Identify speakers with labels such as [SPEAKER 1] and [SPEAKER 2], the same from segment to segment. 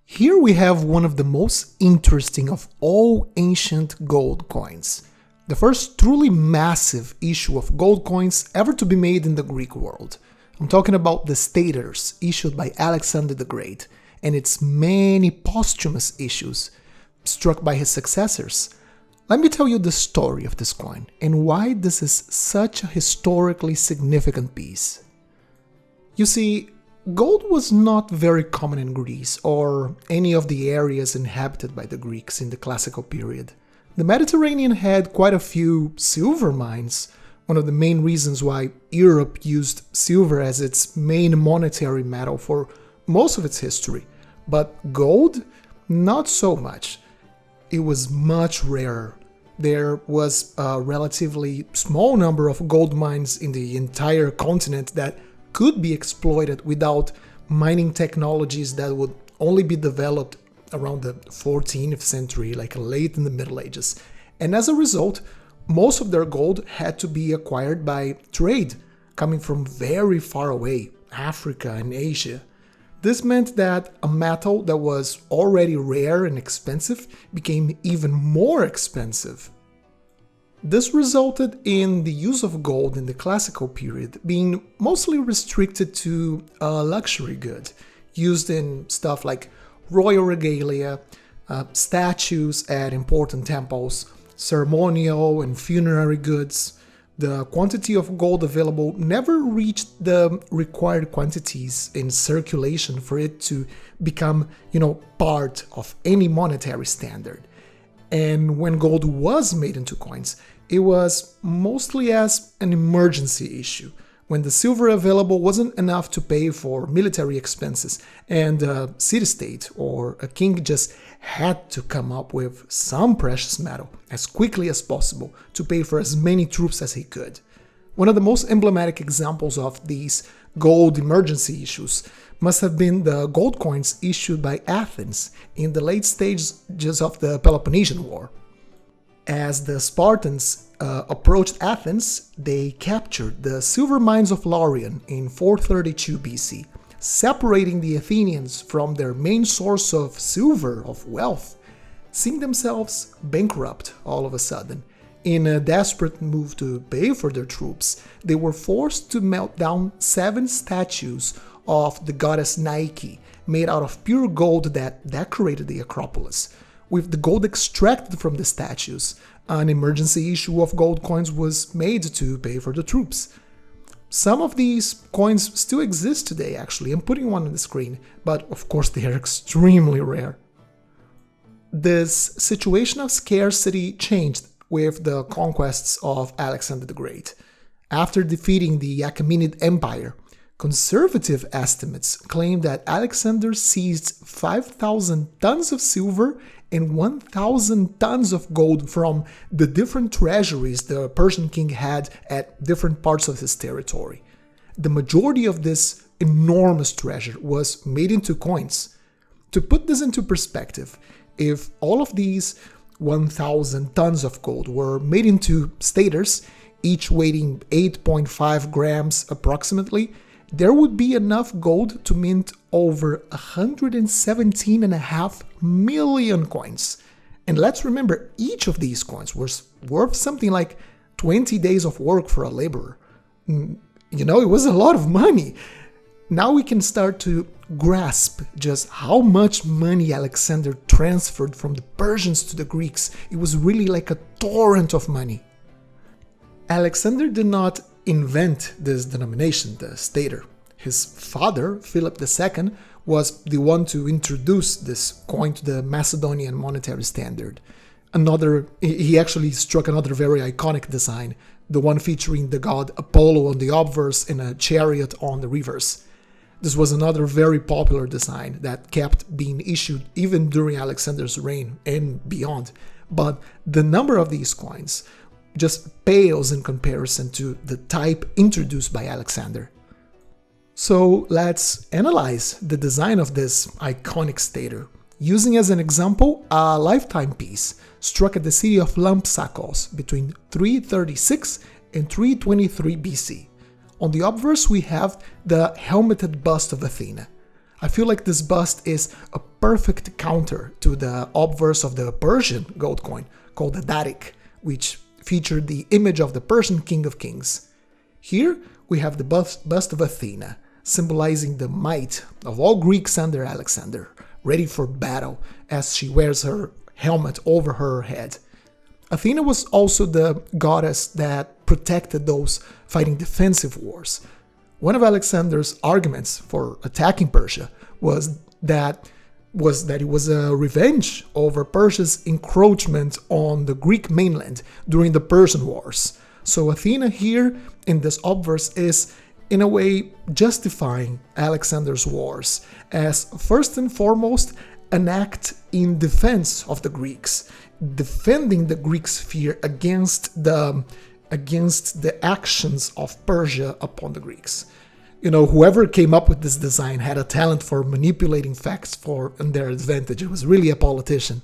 [SPEAKER 1] Here we have one of the most interesting of all ancient gold coins. The first truly massive issue of gold coins ever to be made in the Greek world. I'm talking about the staters issued by Alexander the Great and its many posthumous issues struck by his successors. Let me tell you the story of this coin and why this is such a historically significant piece. You see, gold was not very common in Greece or any of the areas inhabited by the Greeks in the classical period. The Mediterranean had quite a few silver mines, one of the main reasons why Europe used silver as its main monetary metal for most of its history. But gold, not so much. It was much rarer. There was a relatively small number of gold mines in the entire continent that could be exploited without mining technologies that would only be developed around the 14th century, like late in the Middle Ages. And as a result, most of their gold had to be acquired by trade, coming from very far away, Africa and Asia. This meant that a metal that was already rare and expensive became even more expensive. This resulted in the use of gold in the classical period being mostly restricted to a luxury good, used in stuff like royal regalia, statues at important temples, ceremonial and funerary goods. The quantity of gold available never reached the required quantities in circulation for it to become, part of any monetary standard. And when gold was made into coins, it was mostly as an emergency issue, when the silver available wasn't enough to pay for military expenses, and a city-state or a king just had to come up with some precious metal as quickly as possible to pay for as many troops as he could. One of the most emblematic examples of these gold emergency issues must have been the gold coins issued by Athens in the late stages of the Peloponnesian War. As the Spartans approached Athens, they captured the silver mines of Laurion in 432 BC, separating the Athenians from their main source of silver, of wealth, seeing themselves bankrupt all of a sudden. In a desperate move to pay for their troops, they were forced to melt down 7 statues of the goddess Nike, made out of pure gold that decorated the Acropolis. With the gold extracted from the statues, an emergency issue of gold coins was made to pay for the troops. Some of these coins still exist today, actually. I'm putting one on the screen, but of course they are extremely rare. This situation of scarcity changed with the conquests of Alexander the Great. After defeating the Achaemenid Empire, conservative estimates claim that Alexander seized 5,000 tons of silver and 1,000 tons of gold from the different treasuries the Persian king had at different parts of his territory. The majority of this enormous treasure was made into coins. To put this into perspective, if all of these 1,000 tons of gold were made into staters, each weighing 8.5 grams approximately, there would be enough gold to mint over 117.5 million coins. And let's remember, each of these coins was worth something like 20 days of work for a laborer. It was a lot of money. Now we can start to grasp just how much money Alexander transferred from the Persians to the Greeks. It was really like a torrent of money. Alexander did not invent this denomination, the stater. His father, Philip II, was the one to introduce this coin to the Macedonian monetary standard. He actually struck another very iconic design, the one featuring the god Apollo on the obverse and a chariot on the reverse. This was another very popular design that kept being issued even during Alexander's reign and beyond. But the number of these coins just pales in comparison to the type introduced by Alexander. So let's analyze the design of this iconic stater, using as an example a lifetime piece struck at the city of Lampsakos between 336 and 323 BC. On the obverse we have the helmeted bust of Athena. I feel like this bust is a perfect counter to the obverse of the Persian gold coin called the Darik, which featured the image of the Persian king of kings. Here we have the bust of Athena, symbolizing the might of all Greeks under Alexander, ready for battle as she wears her helmet over her head. Athena was also the goddess that protected those fighting defensive wars. One of Alexander's arguments for attacking Persia was that it was a revenge over Persia's encroachment on the Greek mainland during the Persian Wars. So Athena here in this obverse is, in a way, justifying Alexander's wars as, first and foremost, an act in defense of the Greeks, defending the Greek sphere against the actions of Persia upon the Greeks. Whoever came up with this design had a talent for manipulating facts in their advantage. It was really a politician.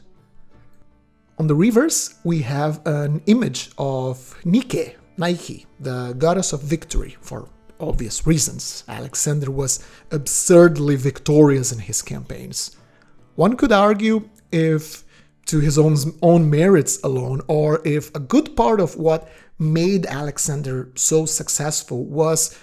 [SPEAKER 1] On the reverse, we have an image of Nike, the goddess of victory, for obvious reasons. Alexander was absurdly victorious in his campaigns. One could argue if to his own merits alone, or if a good part of what made Alexander so successful was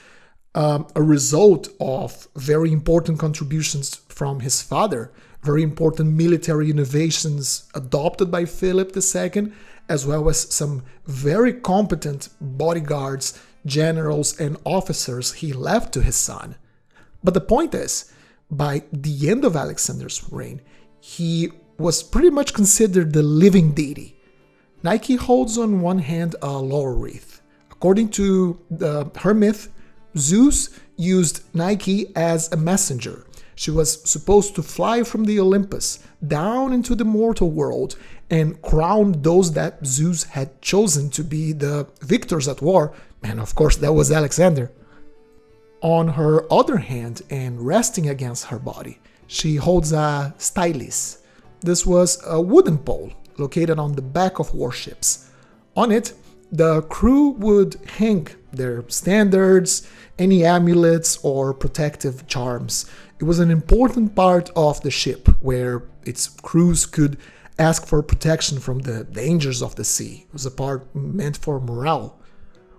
[SPEAKER 1] a result of very important contributions from his father, very important military innovations adopted by Philip II, as well as some very competent bodyguards, generals, and officers he left to his son. But the point is, by the end of Alexander's reign, he was pretty much considered the living deity. Nike holds on one hand a laurel wreath. According to her myth, Zeus used Nike as a messenger. She was supposed to fly from the Olympus down into the mortal world and crown those that Zeus had chosen to be the victors at war, and of course that was Alexander. On her other hand, and resting against her body, she holds a stylus. This was a wooden pole located on the back of warships. On it, the crew would hang their standards, any amulets or protective charms. It was an important part of the ship where its crews could ask for protection from the dangers of the sea. It was a part meant for morale.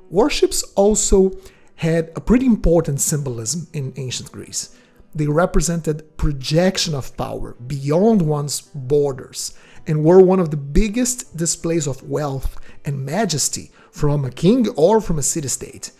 [SPEAKER 1] Warships also had a pretty important symbolism in ancient Greece. They represented projection of power beyond one's borders and were one of the biggest displays of wealth and majesty from a king or from a city-state.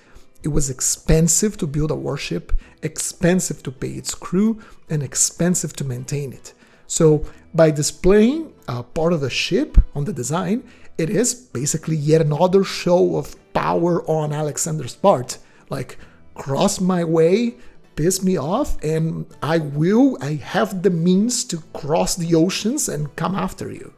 [SPEAKER 1] It was expensive to build a warship, expensive to pay its crew, and expensive to maintain it. So by displaying a part of the ship on the design, it is basically yet another show of power on Alexander's part. Like, cross my way, piss me off, and I have the means to cross the oceans and come after you.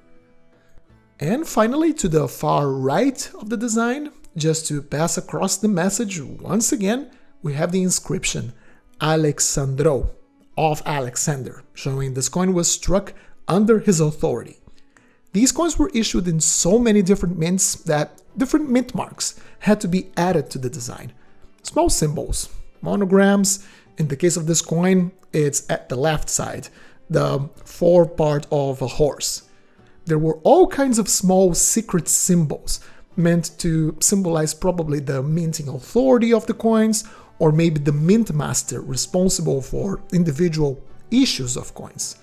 [SPEAKER 1] And finally, to the far right of the design, just to pass across the message once again, we have the inscription Alexandro, of Alexander, showing this coin was struck under his authority. These coins were issued in so many different mints that different mint marks had to be added to the design. Small symbols, monograms. In the case of this coin, it's at the left side, the forepart of a horse. There were all kinds of small secret symbols meant to symbolize probably the minting authority of the coins, or maybe the mint master responsible for individual issues of coins.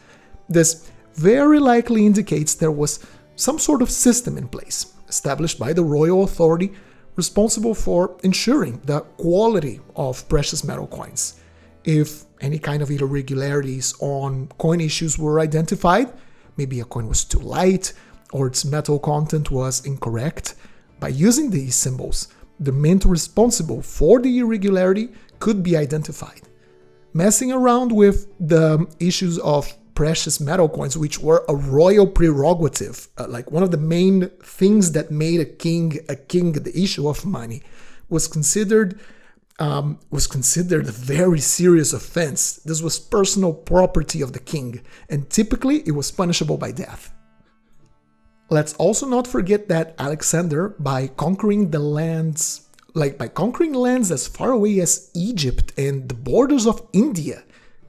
[SPEAKER 1] This very likely indicates there was some sort of system in place, established by the royal authority responsible for ensuring the quality of precious metal coins. If any kind of irregularities on coin issues were identified, maybe a coin was too light or its metal content was incorrect, by using these symbols, the mint responsible for the irregularity could be identified. Messing around with the issues of precious metal coins, which were a royal prerogative, like one of the main things that made a king, the issue of money, was considered a very serious offense. This was personal property of the king, and typically it was punishable by death. Let's also not forget that Alexander, by conquering lands as far away as Egypt and the borders of India,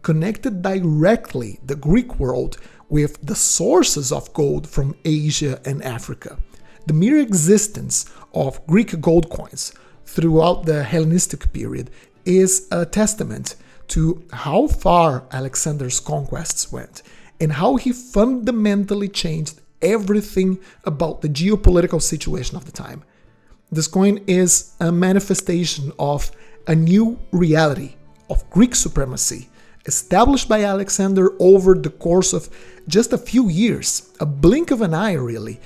[SPEAKER 1] connected directly the Greek world with the sources of gold from Asia and Africa. The mere existence of Greek gold coins throughout the Hellenistic period is a testament to how far Alexander's conquests went and how he fundamentally changed everything about the geopolitical situation of the time. This coin is a manifestation of a new reality of Greek supremacy established by Alexander over the course of just a few years, a blink of an eye really,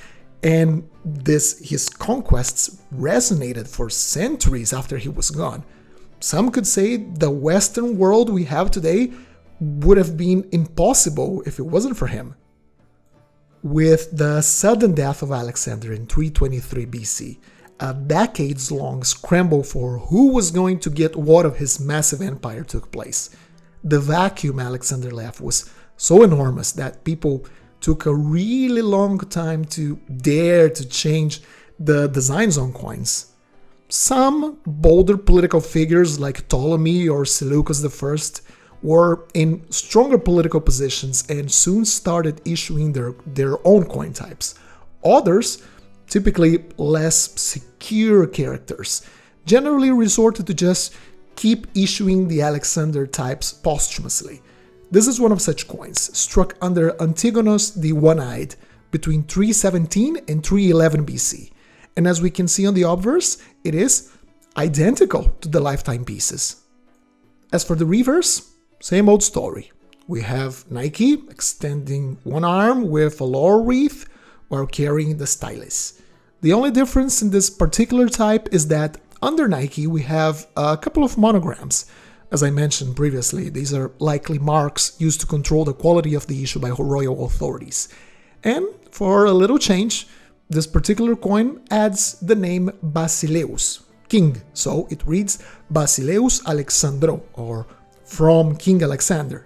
[SPEAKER 1] and his conquests resonated for centuries after he was gone. Some could say the Western world we have today would have been impossible if it wasn't for him. With the sudden death of Alexander in 323 BC, a decades-long scramble for who was going to get what of his massive empire took place. The vacuum Alexander left was so enormous that people took a really long time to dare to change the designs on coins. Some bolder political figures like Ptolemy or Seleucus I were in stronger political positions and soon started issuing their own coin types. Others, typically less secure characters, generally resorted to just keep issuing the Alexander types posthumously. This is one of such coins, struck under Antigonus the One-Eyed between 317 and 311 BC. And as we can see on the obverse, it is identical to the lifetime pieces. As for the reverse, same old story. We have Nike extending one arm with a laurel wreath while carrying the stylus. The only difference in this particular type is that under Nike we have a couple of monograms. As I mentioned previously, these are likely marks used to control the quality of the issue by royal authorities. And for a little change, this particular coin adds the name Basileus, king, so it reads Basileus Alexandro, or from King Alexander.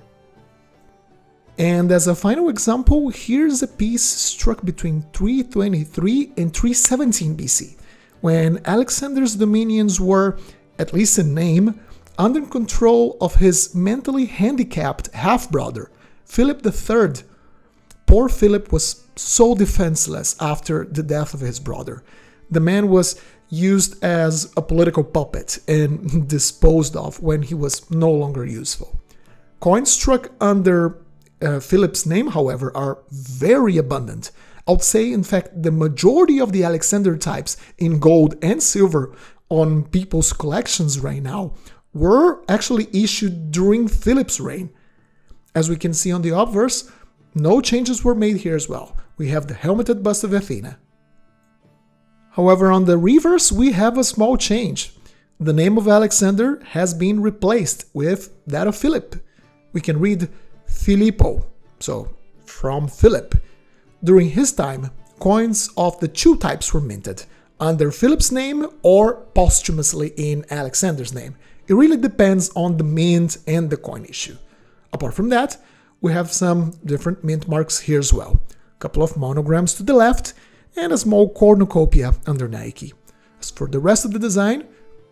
[SPEAKER 1] And as a final example, here's a piece struck between 323 and 317 BC, when Alexander's dominions were, at least in name, under control of his mentally handicapped half-brother, Philip III. Poor Philip was so defenseless after the death of his brother. The man was used as a political puppet and disposed of when he was no longer useful. Coins struck under Philip's name, however, are very abundant. I would say, in fact, the majority of the Alexander types in gold and silver on people's collections right now were actually issued during Philip's reign. As we can see on the obverse, no changes were made here as well. We have the helmeted bust of Athena. However, on the reverse, we have a small change. The name of Alexander has been replaced with that of Philip. We can read Filippo, so from Philip. During his time, coins of the two types were minted, under Philip's name or posthumously in Alexander's name. It really depends on the mint and the coin issue. Apart from that, we have some different mint marks here as well. A couple of monograms to the left and a small cornucopia under Nike. As for the rest of the design,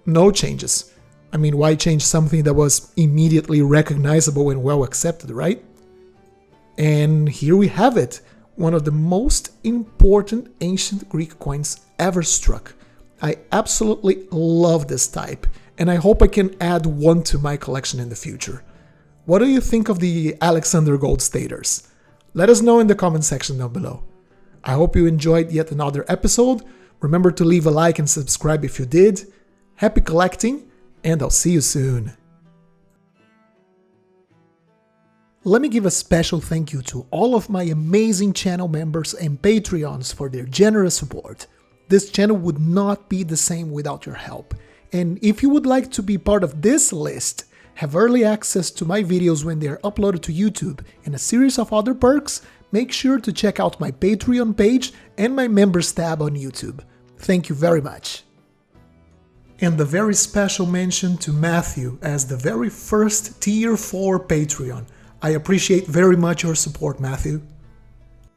[SPEAKER 1] no changes. I mean, why change something that was immediately recognizable and well accepted, right? And here we have it, one of the most important ancient Greek coins ever struck. I absolutely love this type, and I hope I can add one to my collection in the future. What do you think of the Alexander gold staters? Let us know in the comment section down below. I hope you enjoyed yet another episode. Remember to leave a like and subscribe if you did. Happy collecting, and I'll see you soon. Let me give a special thank you to all of my amazing channel members and Patreons for their generous support. This channel would not be the same without your help. And if you would like to be part of this list, have early access to my videos when they are uploaded to YouTube, and a series of other perks, make sure to check out my Patreon page and my members tab on YouTube. Thank you very much. And a very special mention to Matthew as the very first Tier 4 Patreon. I appreciate very much your support, Matthew.